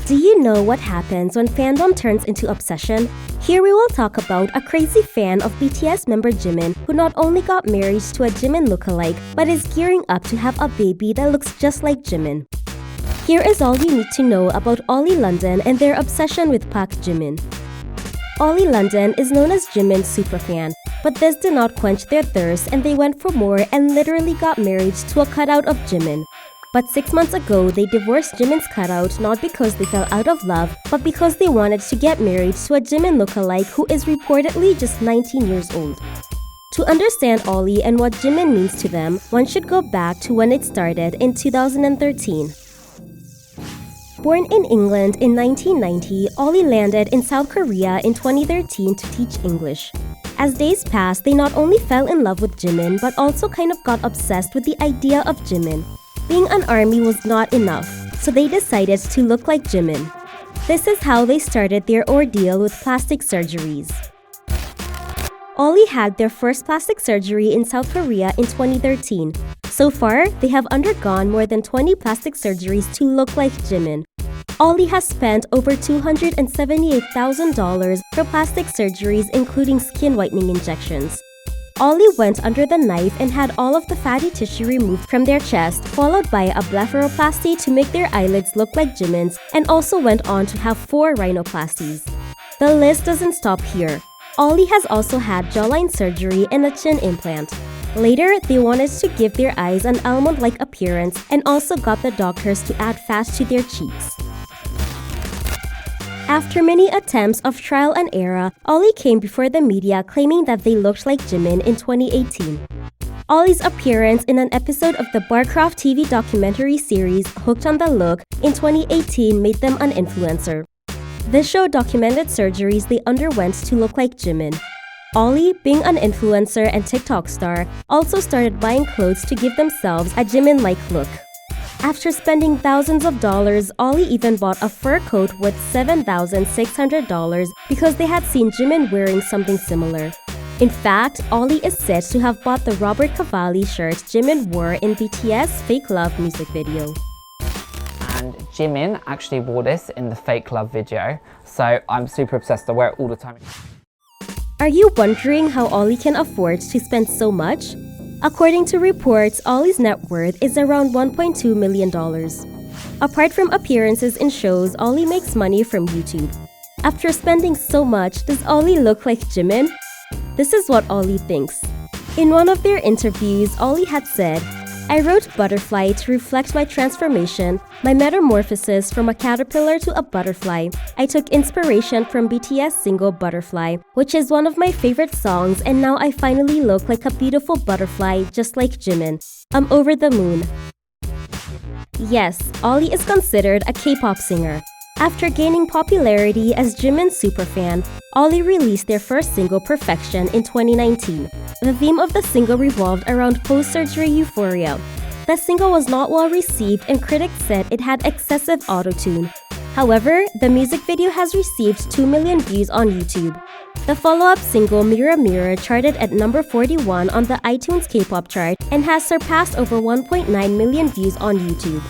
Do you know what happens when fandom turns into obsession? Here we will talk about a crazy fan of BTS member Jimin who not only got married to a Jimin lookalike but is gearing up to have a baby that looks just like Jimin. Here is all you need to know about Oli London and their obsession with Park Jimin. Oli London is known as Jimin's superfan, but this did not quench their thirst and they went for more and literally got married to a cutout of Jimin. But 6 months ago, they divorced Jimin's cutout not because they fell out of love, but because they wanted to get married to a Jimin lookalike who is reportedly just 19 years old. To understand Oli and what Jimin means to them, one should go back to when it started in 2013. Born in England in 1990, Oli landed in South Korea in 2013 to teach English. As days passed, they not only fell in love with Jimin, but also kind of got obsessed with the idea of Jimin. Being an ARMY was not enough, so they decided to look like Jimin. This is how they started their ordeal with plastic surgeries. Oli had their first plastic surgery in South Korea in 2013. So far, they have undergone more than 20 plastic surgeries to look like Jimin. Oli has spent over $278,000 for plastic surgeries, including skin whitening injections. Oli went under the knife and had all of the fatty tissue removed from their chest, followed by a blepharoplasty to make their eyelids look like Jimin's, and also went on to have 4 rhinoplasties. The list doesn't stop here. Oli has also had jawline surgery and a chin implant. Later, they wanted to give their eyes an almond-like appearance and also got the doctors to add fat to their cheeks. After many attempts of trial and error, Oli came before the media claiming that they looked like Jimin in 2018. Oli's appearance in an episode of the Barcroft TV documentary series Hooked on the Look in 2018 made them an influencer. This show documented surgeries they underwent to look like Jimin. Oli, being an influencer and TikTok star, also started buying clothes to give themselves a Jimin-like look. After spending thousands of dollars, Oli even bought a fur coat worth $7,600 because they had seen Jimin wearing something similar. In fact, Oli is said to have bought the Robert Cavalli shirt Jimin wore in BTS Fake Love music video. And Jimin actually wore this in the Fake Love video, so I'm super obsessed. I wear it all the time. Are you wondering how Oli can afford to spend so much? According to reports, Oli's net worth is around $1.2 million. Apart from appearances in shows, Oli makes money from YouTube. After spending so much, does Oli look like Jimin? This is what Oli thinks. In one of their interviews, Oli had said, "I wrote Butterfly to reflect my transformation, my metamorphosis from a caterpillar to a butterfly. I took inspiration from BTS single Butterfly, which is one of my favorite songs, and now I finally look like a beautiful butterfly just like Jimin. I'm over the moon." Yes, Oli is considered a K-pop singer. After gaining popularity as Jimin's superfan, Oli released their first single, Perfection, in 2019. The theme of the single revolved around post-surgery euphoria. The single was not well received and critics said it had excessive auto-tune. However, the music video has received 2 million views on YouTube. The follow-up single, Mirror Mirror, charted at number 41 on the iTunes K-pop chart and has surpassed over 1.9 million views on YouTube.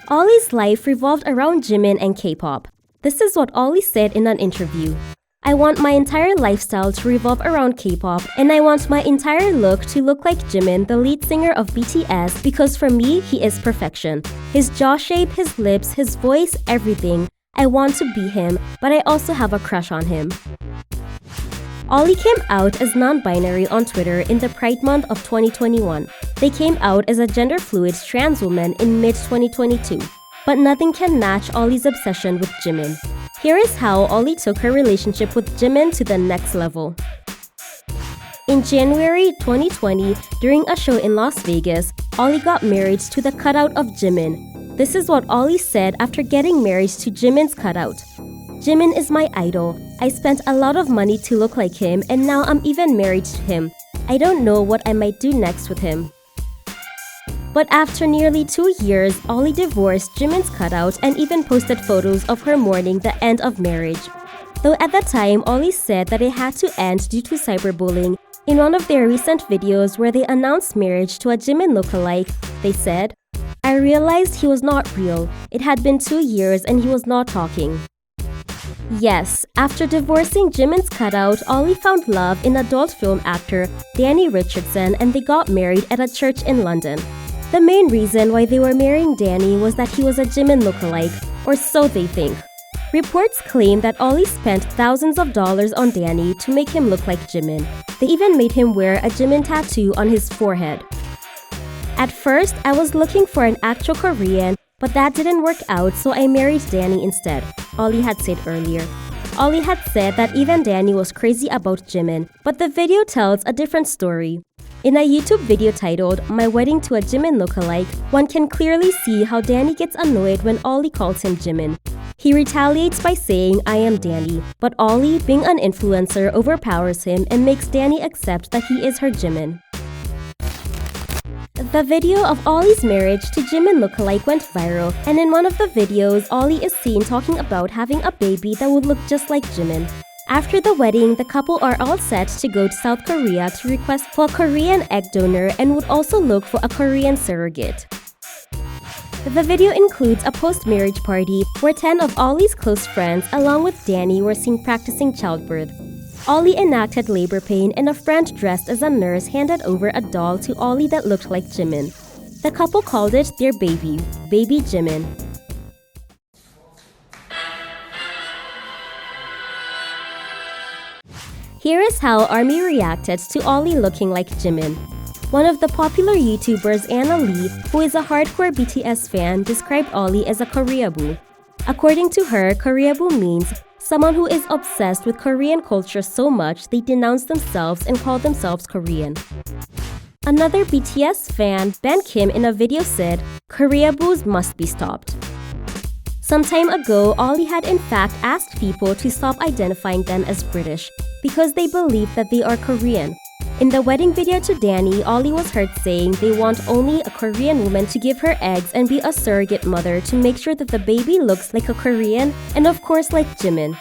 Oli's life revolved around Jimin and K-pop. This is what Oli said in an interview. "I want my entire lifestyle to revolve around K-pop, and I want my entire look to look like Jimin, the lead singer of BTS, because for me, he is perfection. His jaw shape, his lips, his voice, everything. I want to be him, but I also have a crush on him." Oli came out as non-binary on Twitter in the Pride Month of 2021. They came out as a gender-fluid trans woman in mid-2022. But nothing can match Oli's obsession with Jimin. Here is how Oli took her relationship with Jimin to the next level. In January 2020, during a show in Las Vegas, Oli got married to the cutout of Jimin. This is what Oli said after getting married to Jimin's cutout. "Jimin is my idol. I spent a lot of money to look like him, and now I'm even married to him. I don't know what I might do next with him." But after nearly 2 years, Oli divorced Jimin's cutout and even posted photos of her mourning the end of marriage. Though at the time, Oli said that it had to end due to cyberbullying, in one of their recent videos where they announced marriage to a Jimin lookalike, they said, I realized he was not real. It had been 2 years and he was not talking. Yes, after divorcing Jimin's cutout, Oli found love in adult film actor Danny Richardson and they got married at a church in London. The main reason why they were marrying Danny was that he was a JIMIN lookalike, or so they think. Reports claim that Oli spent thousands of dollars on Danny to make him look like Jimin. They even made him wear a JIMIN tattoo on his forehead. At first, I was looking for an actual Korean, but that didn't work out, so I married Danny instead, Oli had said earlier. Oli had said that even Danny was crazy about Jimin, but the video tells a different story. In a YouTube video titled, "My Wedding to a JIMIN Lookalike," one can clearly see how Danny gets annoyed when Oli calls him Jimin. He retaliates by saying, "I am Danny," but Oli, being an influencer, overpowers him and makes Danny accept that he is her Jimin. The video of Oli's marriage to JIMIN Lookalike went viral, and in one of the videos, Oli is seen talking about having a baby that would look just like Jimin. After the wedding, the couple are all set to go to South Korea to request for a Korean egg donor and would also look for a Korean surrogate. The video includes a post-marriage party where 10 of Oli's close friends along with Danny were seen practicing childbirth. Oli enacted labor pain and a friend dressed as a nurse handed over a doll to Oli that looked like Jimin. The couple called it their baby, Baby Jimin. Here is how ARMY reacted to Oli looking like Jimin. One of the popular YouTubers, Anna Lee, who is a hardcore BTS fan, described Oli as a Koreaboo. According to her, Koreaboo means someone who is obsessed with Korean culture so much they denounce themselves and call themselves Korean. Another BTS fan, Ben Kim, in a video said, "Koreaboos must be stopped." Some time ago, Oli had in fact asked people to stop identifying them as British because they believe that they are Korean. In the wedding video to Danny, Oli was heard saying they want only a Korean woman to give her eggs and be a surrogate mother to make sure that the baby looks like a Korean and of course like Jimin.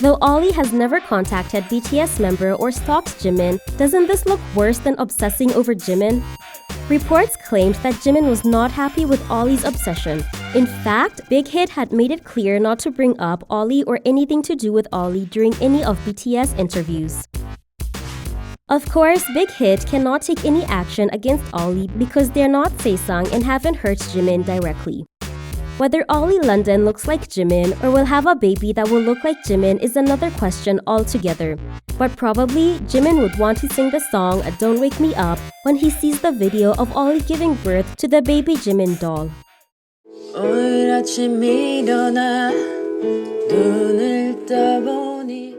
Though Oli has never contacted BTS member or stalked Jimin, doesn't this look worse than obsessing over Jimin? Reports claimed that Jimin was not happy with Oli's obsession. In fact, Big Hit had made it clear not to bring up Oli or anything to do with Oli during any of BTS interviews. Of course, Big Hit cannot take any action against Oli because they're not Saesang and haven't hurt Jimin directly. Whether Oli London looks like Jimin or will have a baby that will look like Jimin is another question altogether. But probably, Jimin would want to sing the song "Don't Wake Me Up" when he sees the video of Oli giving birth to the baby Jimin doll. 오늘 아침 일어나 눈을 떠보니